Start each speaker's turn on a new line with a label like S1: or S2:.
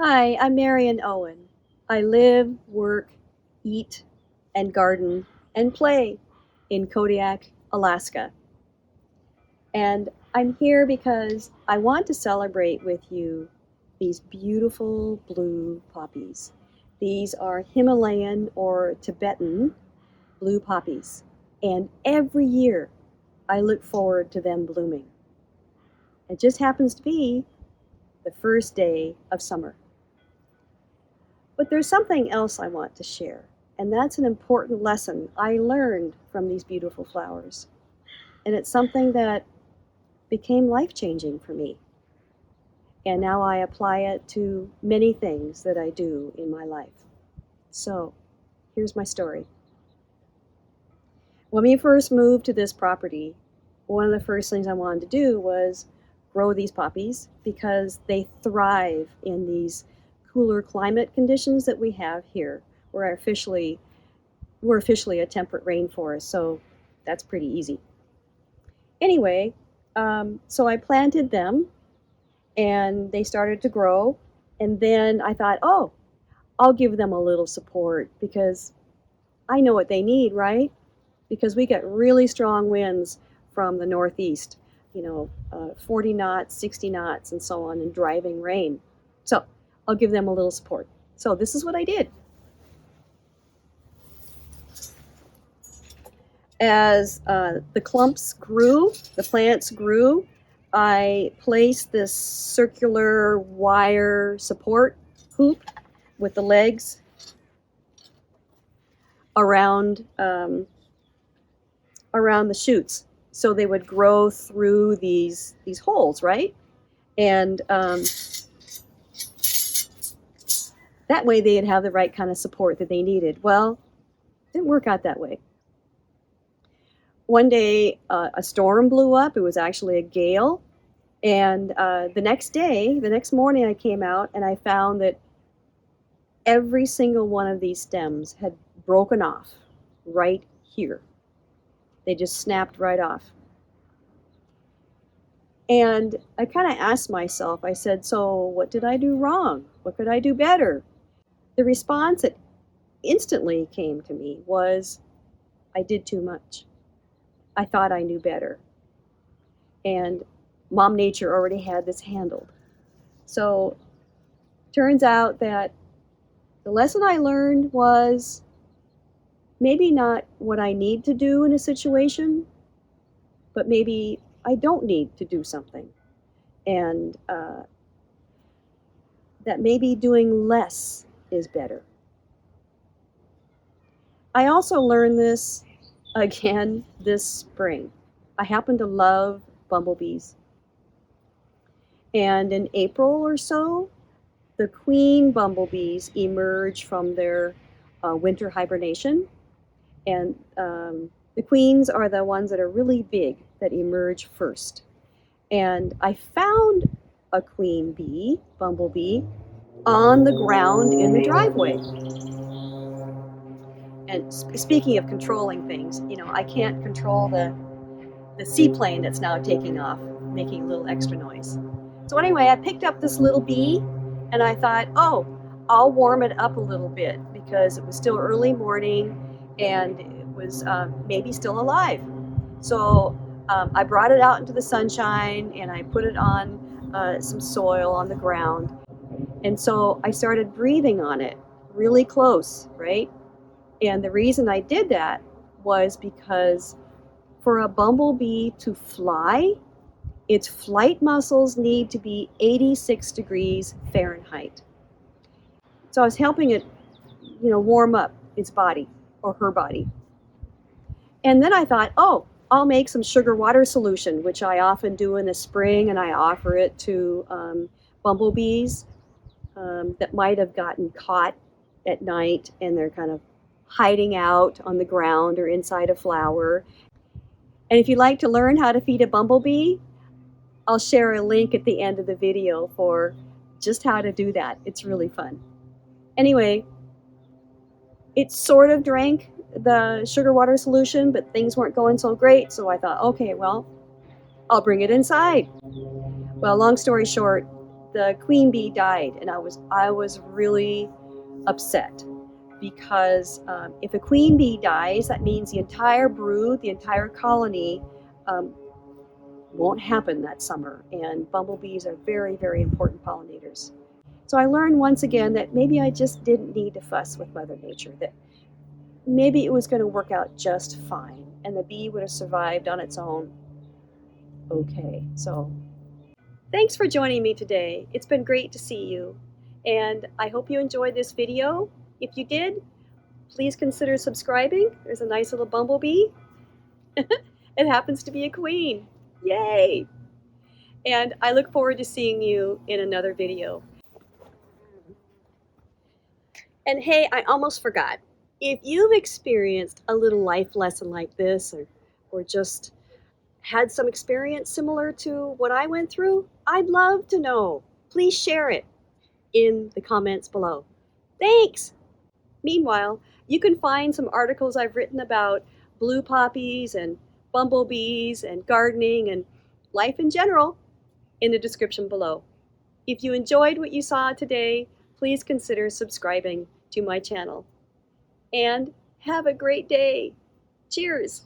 S1: Hi, I'm Marion Owen. I live, work, eat, and garden and play in Kodiak, Alaska. And I'm here because I want to celebrate with you these beautiful blue poppies. These are Himalayan or Tibetan blue poppies. And every year I look forward to them blooming. It just happens to be the first day of summer. But there's something else I want to share, and that's an important lesson I learned from these beautiful flowers. And it's something that became life-changing for me. And now I apply it to many things that I do in my life. So, here's my story. When we first moved to this property, one of the first things I wanted to do was grow these poppies because they thrive in these cooler climate conditions that we have here. We're officially a temperate rainforest, so that's pretty easy. Anyway, so I planted them and they started to grow, and then I thought, oh, I'll give them a little support because I know what they need, right? Because we get really strong winds from the northeast, 40 knots, 60 knots, and so on, and driving rain. So I'll give them a little support. So this is what I did. As the plants grew, I placed this circular wire support hoop with the legs around the shoots, so they would grow through these holes, right? And that way they'd have the right kind of support that they needed. Well, it didn't work out that way. One day, a storm blew up. It was actually a gale. And the next morning, I came out and I found that every single one of these stems had broken off right here. They just snapped right off. And I kind of asked myself, I said, so what did I do wrong? What could I do better? The response that instantly came to me was, I did too much. I thought I knew better. And Mom Nature already had this handled. So turns out that the lesson I learned was maybe not what I need to do in a situation, but maybe I don't need to do something. And that maybe doing less is better. I also learned this again this spring. I happen to love bumblebees. And in April or so, the queen bumblebees emerge from their winter hibernation. And the queens are the ones that are really big that emerge first. And I found a queen bumblebee, on the ground in the driveway. And speaking of controlling things, I can't control the seaplane that's now taking off, making a little extra noise. So anyway, I picked up this little bee and I thought, oh, I'll warm it up a little bit because it was still early morning and it was maybe still alive. So I brought it out into the sunshine and I put it on some soil on the ground. And so I started breathing on it really close, right? And the reason I did that was because for a bumblebee to fly, its flight muscles need to be 86 degrees Fahrenheit. So I was helping it, warm up its body or her body. And then I thought, oh, I'll make some sugar water solution, which I often do in the spring, and I offer it to bumblebees that might have gotten caught at night and they're kind of hiding out on the ground or inside a flower. And if you'd like to learn how to feed a bumblebee, I'll share a link at the end of the video for just how to do that. It's really fun. Anyway, it sort of drank the sugar water solution, but things weren't going so great. So I thought, okay, well, I'll bring it inside. Well, long story short, the queen bee died, and I was really upset because if a queen bee dies, that means the entire brood, the entire colony, won't happen that summer. And bumblebees are very, very important pollinators. So I learned once again that maybe I just didn't need to fuss with Mother Nature, that maybe it was going to work out just fine, and the bee would have survived on its own okay. So thanks for joining me today. It's been great to see you, and I hope you enjoyed this video. If you did, please consider subscribing. There's a nice little bumblebee. It happens to be a queen. Yay! And I look forward to seeing you in another video. And hey, I almost forgot. If you've experienced a little life lesson like this, or just had some experience similar to what I went through, I'd love to know. Please share it in the comments below. Thanks! Meanwhile, you can find some articles I've written about blue poppies and bumblebees and gardening and life in general in the description below. If you enjoyed what you saw today, please consider subscribing to my channel. And have a great day. Cheers!